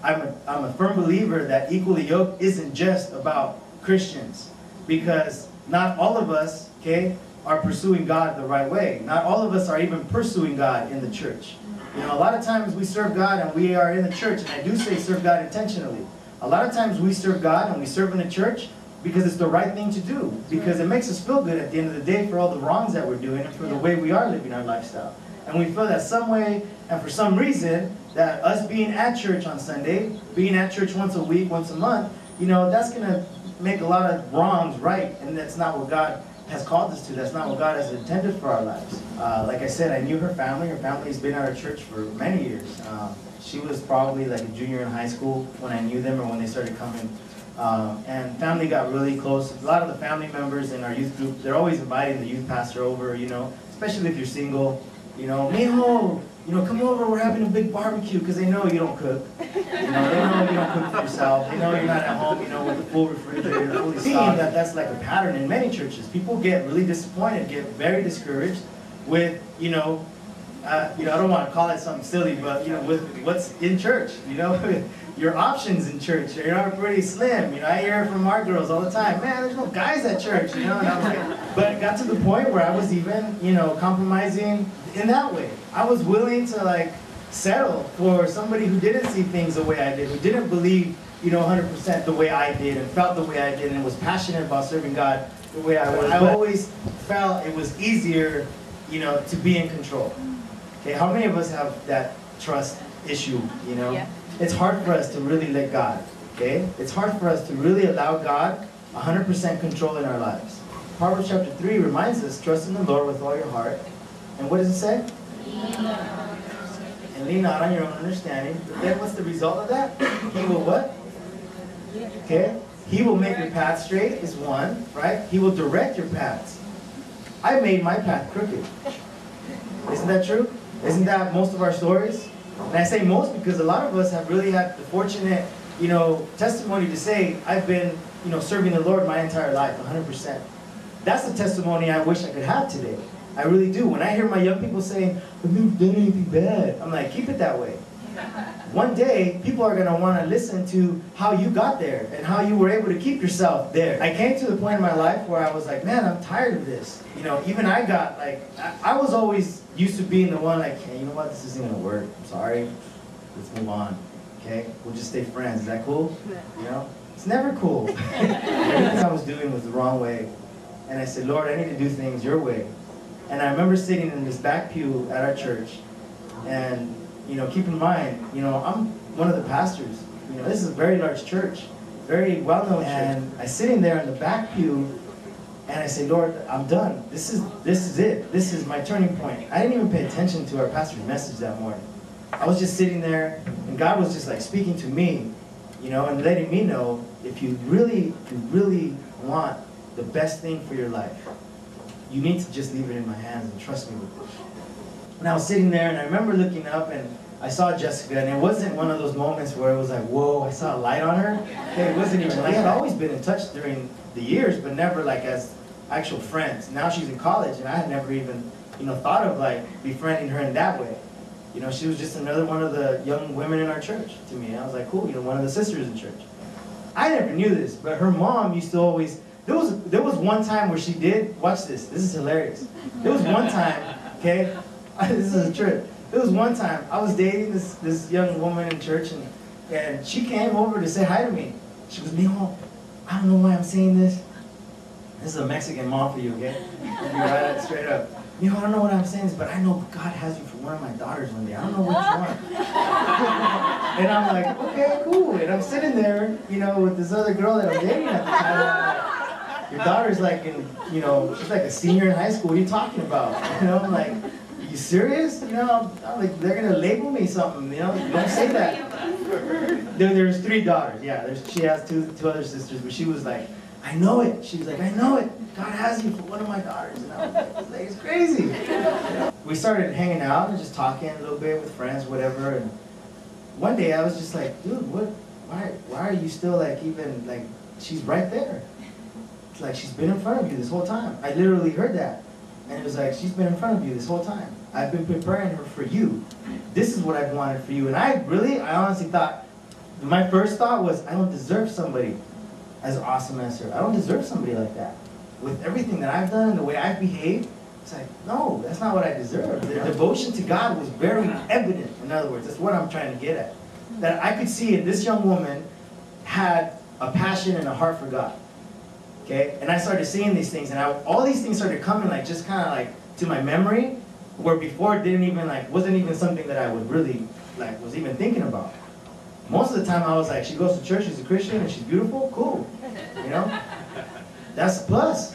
I'm a firm believer that equally yoked isn't just about Christians, because not all of us, okay, are pursuing God the right way. Not all of us are even pursuing God in the church. You know, a lot of times we serve God and we are in the church, and I do say serve God intentionally. A lot of times we serve God and we serve in the church because it's the right thing to do, because it makes us feel good at the end of the day for all the wrongs that we're doing and for the way we are living our lifestyle. And we feel that some way and for some reason that us being at church on Sunday, being at church once a week, once a month, you know, that's going to make a lot of wrongs right, and that's not what God has called us to. That's not what God has intended for our lives. Like I said, I knew her family. Her family's been at our church for many years. She was probably like a junior in high school when I knew them or when they started coming. And family got really close. A lot of the family members in our youth group, they're always inviting the youth pastor over, you know, especially if you're single. You know, mijo, you know, come over, we're having a big barbecue, because they know you don't cook. You know, they know you don't cook for yourself. They know you're not at home, you know, with the full refrigerator, fully stocked. That's like a pattern in many churches. People get really disappointed, get very discouraged with, you know, I don't want to call it something silly, but, you know, with what's in church, you know, your options in church, you know, are pretty slim. You know, I hear it from our girls all the time, man, there's no guys at church, you know, and I was like, but it got to the point where I was even, you know, compromising in that way. I was willing to, like, settle for somebody who didn't see things the way I did, who didn't believe, you know, 100% the way I did, and felt the way I did, and was passionate about serving God the way I was. I always felt it was easier, you know, to be in control. Okay, how many of us have that trust issue, you know? Yeah. It's hard for us to really let God, okay? It's hard for us to really allow God 100% control in our lives. Proverbs chapter 3 reminds us, trust in the Lord with all your heart. And what does it say? And lean not on your own understanding. But then what's the result of that? He will what? Okay? He will make your path straight is one, right? He will direct your paths. I made my path crooked. Isn't that true? Isn't that most of our stories? And I say most because a lot of us have really had the fortunate, you know, testimony to say, I've been, you know, serving the Lord my entire life, 100%. That's the testimony I wish I could have today. I really do. When I hear my young people saying, I've never done anything bad, I'm like, keep it that way. One day, people are going to want to listen to how you got there and how you were able to keep yourself there. I came to the point in my life where I was like, man, I'm tired of this. You know, even I got like, I was always used to being the one like, hey, you know what, this isn't going to work. I'm sorry. Let's move on. Okay? We'll just stay friends. Is that cool? You know? It's never cool. Everything I was doing was the wrong way. And I said, Lord, I need to do things your way. And I remember sitting in this back pew at our church, and, you know, keep in mind, you know, I'm one of the pastors. You know, this is a very large church, very well-known church. And I'm sitting there in the back pew, and I say, Lord, I'm done. This is it. This is my turning point. I didn't even pay attention to our pastor's message that morning. I was just sitting there, and God was just like speaking to me, you know, and letting me know if you really want the best thing for your life, you need to just leave it in my hands and trust me with it. And I was sitting there, and I remember looking up, and I saw Jessica, and it wasn't one of those moments where it was like, whoa, I saw a light on her. Okay, it wasn't even like that. We had always been in touch during the years, but never like as actual friends. Now she's in college, and I had never even, you know, thought of like befriending her in that way. You know, she was just another one of the young women in our church to me. And I was like, cool, you know, one of the sisters in church. I never knew this, but her mom used to always, there was one time where she did, watch this is hilarious. There was one time, okay, this is a trip. There was one time I was dating this young woman in church, and she came over to say hi to me. She goes, Mijo, I don't know why I'm saying this. This is a Mexican mom for you, okay? I'll be right straight up. Mijo, I don't know what I'm saying, but I know God has you for one of my daughters one day. I don't know which one. And I'm like, okay, cool. And I'm sitting there, you know, with this other girl that I'm dating at the time. Your daughter's like you know, she's like a senior in high school. What are you talking about? You know, I'm like, are you serious? You know, I'm like, they're gonna label me something. You know, don't say that. There's 3 daughters. Yeah, she has two other sisters, but she was like, I know it. She was like, I know it. God has you for one of my daughters. And I was like, this lady's crazy. We started hanging out and just talking a little bit with friends, whatever. And one day I was just like, dude, why are you still like even like, she's right there. It's like she's been in front of you this whole time. I literally heard that. And it was like, she's been in front of you this whole time. I've been preparing her for you. This is what I've wanted for you. And I honestly thought, my first thought was, I don't deserve somebody as awesome as her. I don't deserve somebody like that. With everything that I've done and the way I've behaved, it's like, no, that's not what I deserve. The devotion to God was very evident, in other words. That's what I'm trying to get at. That I could see in this young woman had a passion and a heart for God. Okay? And I started seeing these things, and all these things started coming like just kind of like to my memory, where before it didn't even like, wasn't even something that I would really like, was even thinking about. Most of the time I was like, she goes to church, she's a Christian, and she's beautiful, cool. You know? That's a plus.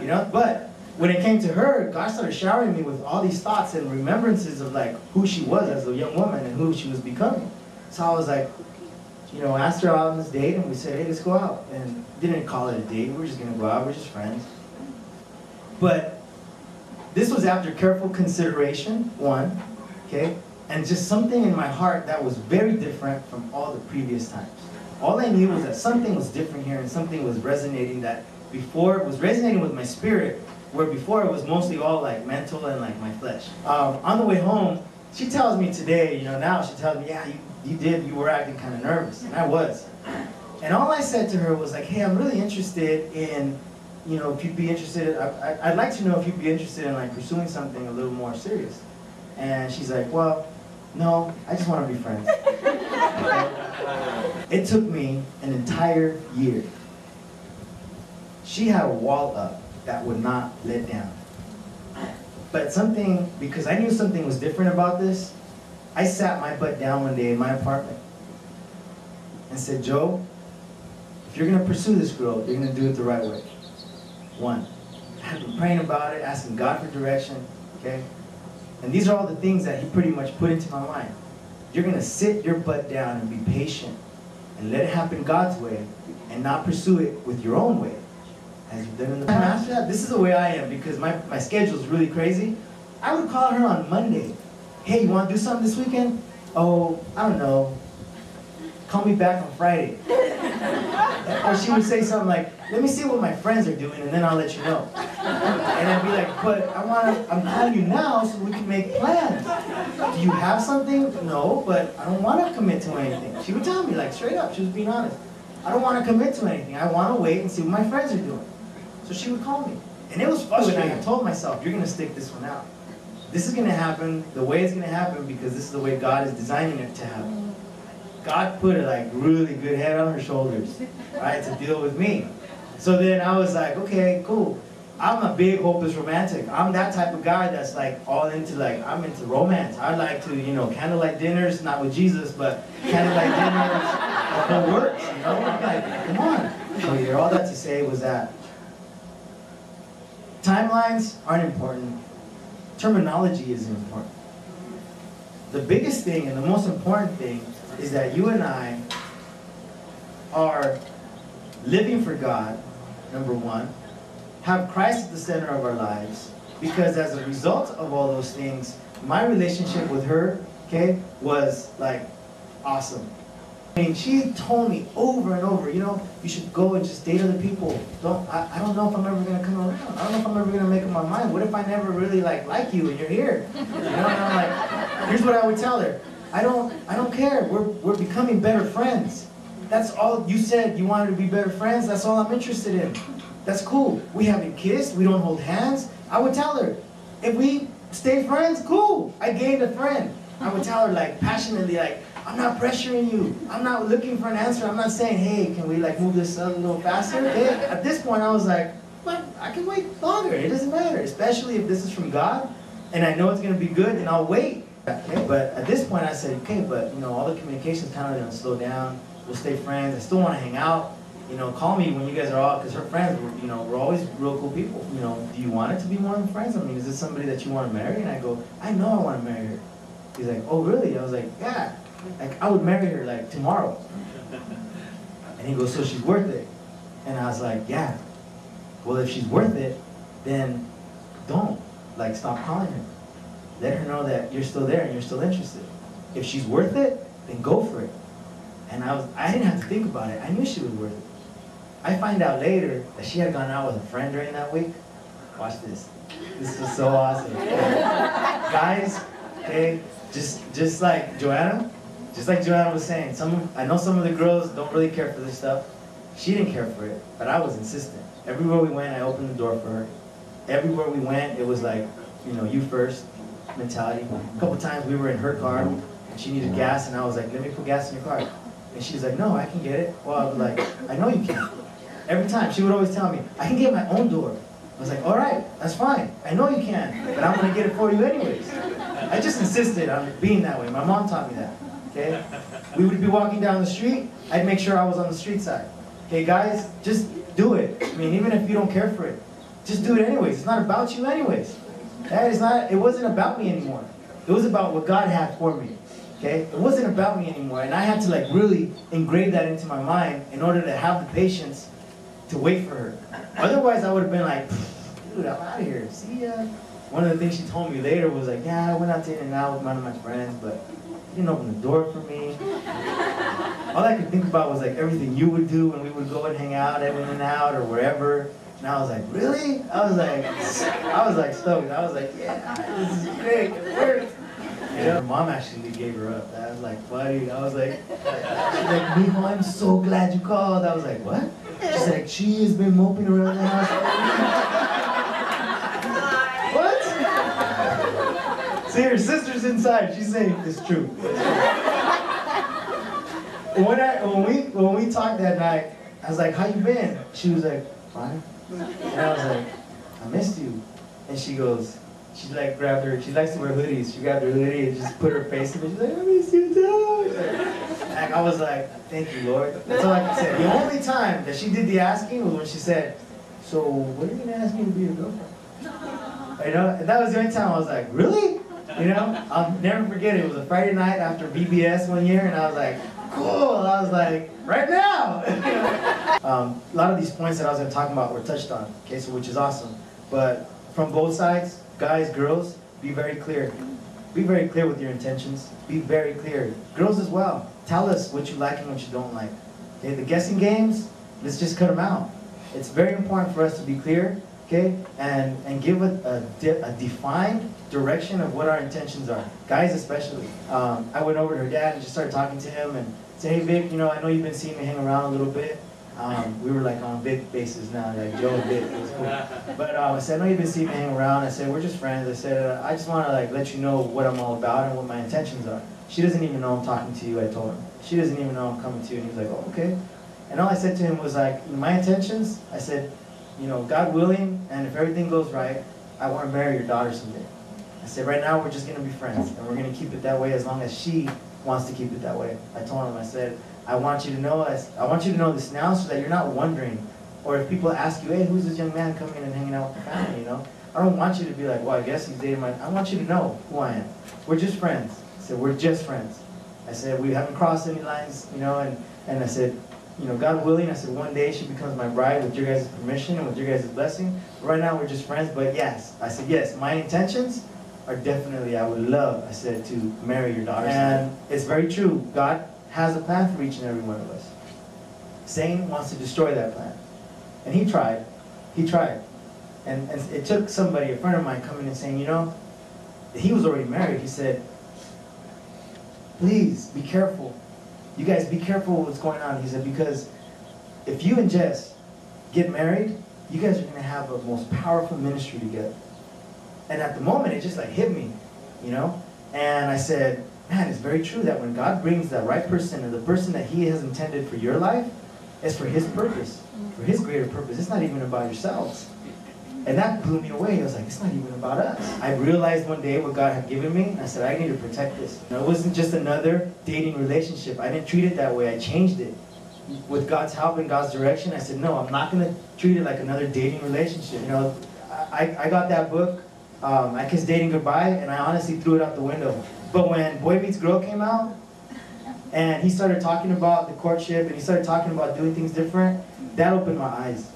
You know? But when it came to her, God started showering me with all these thoughts and remembrances of like who she was as a young woman and who she was becoming. So I was like, you know, asked her out on this date, and we said, hey, let's go out. And didn't call it a date, we were just gonna go out, we're just friends. But this was after careful consideration, one, okay? And just something in my heart that was very different from all the previous times. All I knew was that something was different here, and something was resonating that before, it was resonating with my spirit, where before it was mostly all like mental and like my flesh. On the way home, she tells me today, you know, now she tells me, yeah, you were acting kind of nervous, and I was. And all I said to her was like, hey, I'm really interested in, you know, if you'd be interested, I'd like to know if you'd be interested in like pursuing something a little more serious. And she's like, well, no, I just want to be friends. It took me an entire year. She had a wall up that would not let down. But something, because I knew something was different about this, I sat my butt down one day in my apartment and said, Joe, if you're going to pursue this girl, you're going to do it the right way. One, I had been praying about it, asking God for direction, okay? And these are all the things that he pretty much put into my mind. You're going to sit your butt down and be patient and let it happen God's way and not pursue it with your own way, as you've done in the past. After that, this is the way I am, because my schedule is really crazy. I would call her on Monday. Hey, you want to do something this weekend? Oh, I don't know. Call me back on Friday. Or she would say something like, let me see what my friends are doing and then I'll let you know. And I'd be like, but I'm calling you now so we can make plans. Do you have something? No, but I don't want to commit to anything. She would tell me like straight up, she was being honest. I don't want to commit to anything. I want to wait and see what my friends are doing. So she would call me. And it was frustrating. I told myself, you're going to stick this one out. This is going to happen the way it's going to happen because this is the way God is designing it to happen. God put a like really good head on her shoulders, right, to deal with me. So then I was like, okay, cool. I'm a big hopeless romantic. I'm that type of guy that's like all into like, I'm into romance. I like to, you know, candlelight dinners, not with Jesus, but candlelight dinners that works, you know? I'm like, come on. So yeah, all that to say was that timelines aren't important. Terminology is important. The biggest thing and the most important thing is that you and I are living for God, number one, have Christ at the center of our lives, because as a result of all those things, my relationship with her, okay, was like awesome. I mean, she told me over and over, you know, you should go and just date other people. I don't know if I'm ever going to come around. I don't know if I'm ever going to make up my mind. What if I never really like you and you're here? You know, and I'm like, here's what I would tell her. I don't care. We're becoming better friends. That's all you said. You wanted to be better friends. That's all I'm interested in. That's cool. We haven't kissed. We don't hold hands. I would tell her, if we stay friends, cool. I gained a friend. I would tell her like passionately, like, I'm not pressuring you. I'm not looking for an answer. I'm not saying, hey, can we like move this a little faster? Okay? At this point, I was like, well, I can wait longer. It doesn't matter, especially if this is from God and I know it's going to be good, then I'll wait. Okay? But at this point, I said, okay, but you know, all the communication's kind of going to slow down. We'll stay friends. I still want to hang out. You know, call me when you guys are all, because her friends were, you know, we're always real cool people. You know, do you want it to be more than friends? I mean, is this somebody that you want to marry? And I go, I know I want to marry her. He's like, oh, really? I was like, yeah. Like, I would marry her, like, tomorrow. And he goes, so she's worth it? And I was like, yeah. Well, if she's worth it, then don't. Like, stop calling her. Let her know that you're still there and you're still interested. If she's worth it, then go for it. And I didn't have to think about it. I knew she was worth it. I find out later that she had gone out with a friend during that week. Watch this. This was so awesome. Guys, okay, just like Joanna, Just like Joanna was saying, I know some of the girls don't really care for this stuff. She didn't care for it, but I was insistent. Everywhere we went, I opened the door for her. Everywhere we went, it was like, you know, you first mentality. A couple times we were in her car, and she needed gas, and I was like, let me put gas in your car. And she's like, no, I can get it. Well, I was like, I know you can. Every time, she would always tell me, I can get my own door. I was like, all right, that's fine. I know you can, but I'm gonna get it for you anyways. I just insisted on being that way. My mom taught me that, okay? We would be walking down the street, I'd make sure I was on the street side. Okay, guys, just do it. I mean, even if you don't care for it, just do it anyways. It's not about you anyways. It wasn't about me anymore. It was about what God had for me, okay? It wasn't about me anymore, and I had to like really engrave that into my mind in order to have the patience to wait for her. Otherwise, I would have been like, dude, I'm out of here. See ya. One of the things she told me later was like, yeah, I went out to In-N-Out with one of my friends, but you didn't open the door for me. All I could think about was like everything you would do when we would go and hang out at In-N-Out or wherever. And I was like, really? I was like stoked. I was like, yeah, this is great. It worked. You know, her mom actually gave her up. I was like, buddy. I was like, she's like, Mijo, I'm so glad you called. I was like, what? She's like, she has been moping around the house. What? See, her sister's inside. She's saying it's true. When we talked that night, I was like, how you been? She was like, fine. And I was like, I missed you. And she goes, she like grabbed her, she likes to wear hoodies. She grabbed her hoodie and just put her face in it. She's like, I miss you too. And I was like, thank you, Lord. That's all I could say. The only time that she did the asking was when she said, so when are you gonna ask me to be your girlfriend? You know, and that was the only time I was like, really? You know, I'll never forget it. It was a Friday night after VBS one year, and I was like, cool. I was like, right now. A lot of these points that I was going to talk about were touched on, okay, so which is awesome. But from both sides, guys, girls, be very clear. Be very clear with your intentions. Be very clear. Girls as well. Tell us what you like and what you don't like. Okay, the guessing games, let's just cut them out. It's very important for us to be clear, okay, and give a defined direction of what our intentions are. Guys especially. I went over to her dad and just started talking to him and said, hey Vic, you know, I know you've been seeing me hang around a little bit. We were like on big bases now, like Joe and Vic, it was cool. But I said, I know you've been seeing me hang around. I said, we're just friends. I said, I just want to like let you know what I'm all about and what my intentions are. She doesn't even know I'm talking to you, I told her. She doesn't even know I'm coming to you. And he was like, oh, okay. And all I said to him was like, my intentions, I said, you know, God willing, and if everything goes right, I want to marry your daughter someday. I said, right now we're just going to be friends, and we're going to keep it that way as long as she wants to keep it that way. I told him, I said, I want you to know this now so that you're not wondering, or if people ask you, hey, who's this young man coming in and hanging out with the family, you know? I don't want you to be like, well, I guess he's dating I want you to know who I am. We're just friends. I said, we're just friends. I said, we haven't crossed any lines, you know, and I said, you know, God willing, I said, one day she becomes my bride with your guys' permission and with your guys' blessing. But right now we're just friends, but yes. I said, yes, my intentions are definitely, I would love, I said, to marry your daughter. And it's very true. God has a plan for each and every one of us. Satan wants to destroy that plan. And he tried. He tried. And it took somebody, a friend of mine, coming and saying, you know, he was already married. He said, please be careful. You guys be careful what's going on. He said, because if you and Jess get married, you guys are going to have a most powerful ministry together. And at the moment, it just like hit me, you know? And I said, man, it's very true that when God brings the right person or the person that he has intended for your life, it's for his purpose, for his greater purpose. It's not even about yourselves. And that blew me away. I was like, it's not even about us. I realized one day what God had given me, and I said, I need to protect this. You know, it wasn't just another dating relationship. I didn't treat it that way. I changed it. With God's help and God's direction, I said, no, I'm not going to treat it like another dating relationship. You know, I got that book, I Kissed Dating Goodbye, and I honestly threw it out the window. But when Boy Meets Girl came out, and he started talking about the courtship, and he started talking about doing things different, that opened my eyes.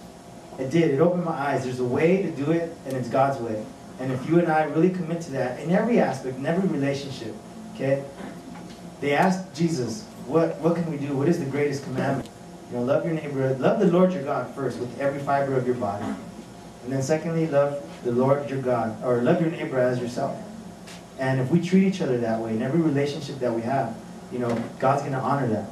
It did. It opened my eyes. There's a way to do it, and it's God's way. And if you and I really commit to that, in every aspect, in every relationship, okay? They asked Jesus, what can we do? What is the greatest commandment? You know, love your neighbor, love the Lord your God first with every fiber of your body. And then secondly, love the Lord your God, or love your neighbor as yourself. And if we treat each other that way in every relationship that we have, you know, God's going to honor that.